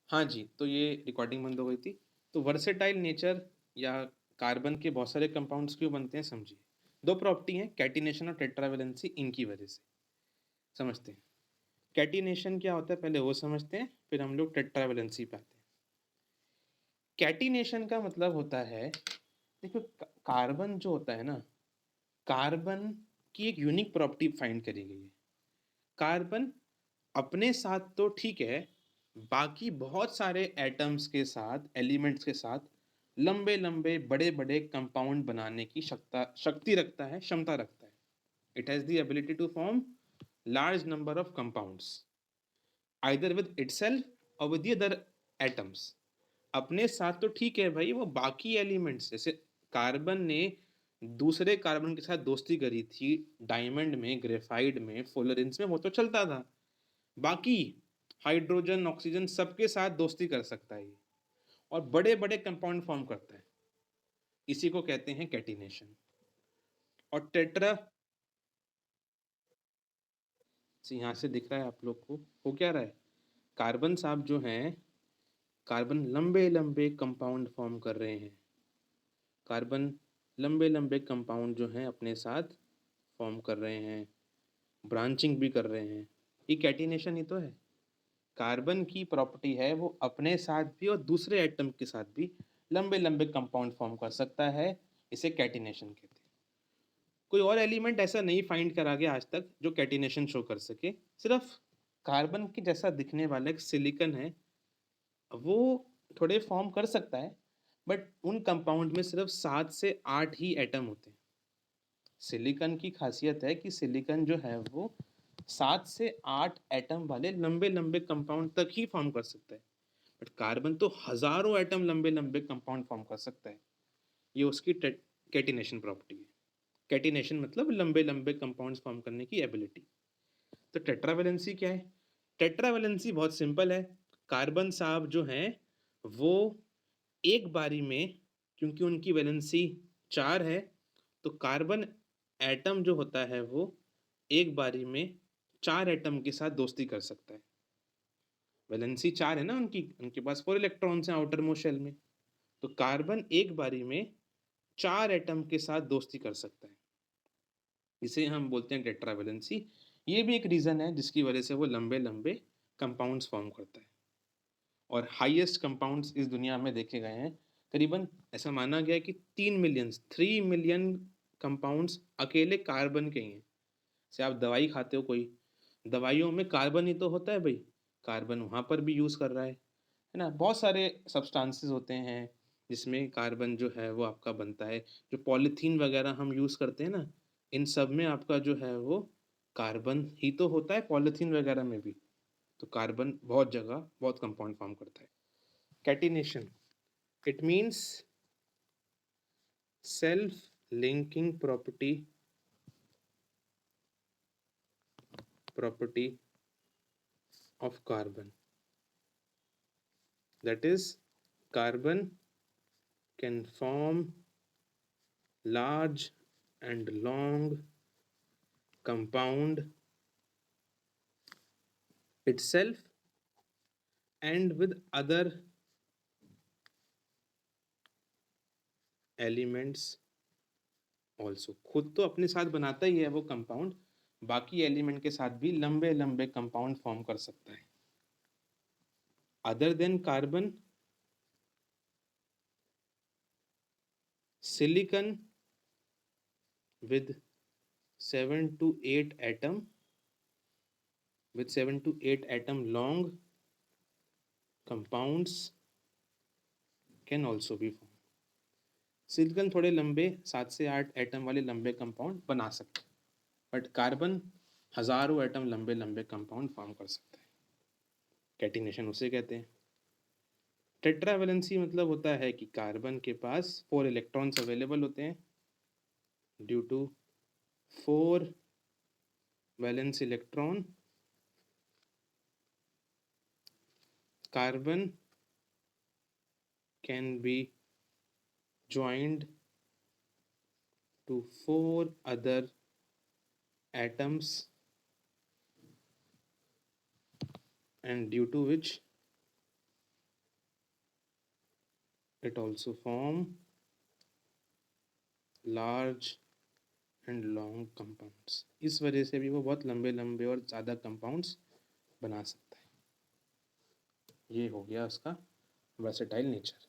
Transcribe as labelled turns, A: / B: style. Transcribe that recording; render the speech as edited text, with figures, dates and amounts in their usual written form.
A: हाँ जी, तो ये रिकॉर्डिंग बंद हो गई थी। तो वर्सेटाइल नेचर या कार्बन के बहुत सारे कंपाउंड्स क्यों बनते हैं समझिए। 2 प्रॉपर्टी हैं कैटिनेशन और टेट्रावैलेंसी, इनकी वजह से। समझते हैं। कैटिनेशन क्या होता है पहले वो समझते हैं, फिर हम लोग टेट्रावैलेंसी पे आते हैं। कैटिनेशन का मतलब होता है, देखो कार्बन जो होता है ना, कार्बन की एक यूनिक प्रॉपर्टी फाइंड करी गई है। कार्बन अपने साथ तो ठीक है, बाकी बहुत सारे एटम्स के साथ, एलिमेंट्स के साथ लंबे लंबे बड़े बड़े कंपाउंड बनाने की शक्ति रखता है, क्षमता रखता है। It has the ability to form large number of compounds either with itself और विद द अदर एटम्स। अपने साथ तो ठीक है भाई, वो बाकी एलिमेंट्स जैसे कार्बन ने दूसरे कार्बन के साथ दोस्ती करी थी, डायमंड में, ग्रेफाइट में, फुलरेंस में, वो तो चलता था। बाकी हाइड्रोजन, ऑक्सीजन सबके साथ दोस्ती कर सकता है ये, और बड़े बड़े कंपाउंड फॉर्म करता है। इसी को कहते हैं कैटिनेशन। और टेट्रा से यहां से दिख रहा है आप लोग को, हो क्या रहा है, कार्बन साहब जो हैं, कार्बन लंबे लंबे कंपाउंड फॉर्म कर रहे हैं। कार्बन लंबे लंबे कंपाउंड जो हैं अपने साथ फॉर्म कर रहे हैं, ब्रांचिंग भी कर रहे हैं। ये कैटिनेशन ही तो है। कार्बन की प्रॉपर्टी है वो अपने साथ भी और दूसरे एटम के साथ भी लंबे लंबे कंपाउंड फॉर्म कर सकता है। इसे कैटिनेशन कहते हैं। कोई और एलिमेंट ऐसा नहीं फाइंड करा गया आज तक जो कैटिनेशन शो कर सके। सिर्फ कार्बन के जैसा दिखने वाला एक सिलिकन है, वो थोड़े फॉर्म कर सकता है, बट उन कंपाउंड में सिर्फ 7 से 8 ही एटम होते हैं। सिलिकॉन की खासियत है कि सिलिकॉन जो है वो 7 से 8 एटम वाले लंबे लंबे कंपाउंड तक ही फॉर्म कर सकता है, बट कार्बन तो हजारों एटम लंबे लंबे कंपाउंड फॉर्म कर सकता है। ये उसकी कैटिनेशन प्रॉपर्टी है। कैटिनेशन मतलब लंबे लंबे कंपाउंड्स फॉर्म करने की एबिलिटी। तो टेट्रावैलेंसी क्या है? टेट्रावैलेंसी बहुत सिंपल है। कार्बन साहब जो हैं वो एक बारी में, क्योंकि उनकी वैलेंसी 4 है, तो कार्बन एटम जो होता है वो एक बारी में 4 एटम के साथ दोस्ती कर सकता है। वैलेंसी 4 है ना उनकी, उनके पास 4 इलेक्ट्रॉन्स हैं आउटर मोस्ट शेल में। तो कार्बन एक बारी में 4 एटम के साथ दोस्ती कर सकता है। इसे हम बोलते हैं टेट्रावैलेंसी। ये भी एक रीज़न है जिसकी वजह से वो लंबे लंबे कंपाउंड्स फॉर्म करता है। और हाईएस्ट कंपाउंड्स इस दुनिया में देखे गए हैं। करीबन ऐसा माना गया है कि 3 मिलियन कंपाउंड्स अकेले कार्बन के ही हैं। से आप दवाई खाते हो कोई, दवाइयों में कार्बन ही तो होता है भाई, कार्बन वहाँ पर भी यूज़ कर रहा है ना। बहुत सारे सब्सटेंसेस होते हैं जिसमें कार्बन जो है वो आपका बनता है। जो पॉलीथीन वगैरह हम यूज़ करते हैं ना, इन सब में आपका जो है वो कार्बन ही तो होता है, पॉलीथीन वगैरह में भी। तो कार्बन बहुत जगह बहुत कंपाउंड फॉर्म करता है। Catenation, it means self linking property of carbon. That is, carbon can form large and long compound itself and with other elements also। खुद तो अपने साथ बनाता ही है वो कंपाउंड, बाकी एलिमेंट के साथ भी लंबे लंबे कंपाउंड फॉर्म कर सकता है। Other than carbon, silicon with 7 to 8 atom, with 7 to 8 atom long compounds can also be formed। Silicon थोड़े लंबे 7 से 8 एटम वाले लंबे कंपाउंड बना सकते हैं, बट कार्बन हजारों एटम लंबे लंबे कंपाउंड फॉर्म कर सकता है। कैटिनेशन उसे कहते हैं। टेट्रावैलेंसी मतलब होता है कि कार्बन के पास 4 इलेक्ट्रॉन्स अवेलेबल होते हैं। Due to 4 valence electron, carbon can be joined to 4 other atoms, and due to which it also form large and long compounds. इस वजह से भी वो बहुत लंबे लंबे और ज़्यादा कंपाउंड्स बना सकता है। ये हो गया उसका वर्सेटाइल नेचर।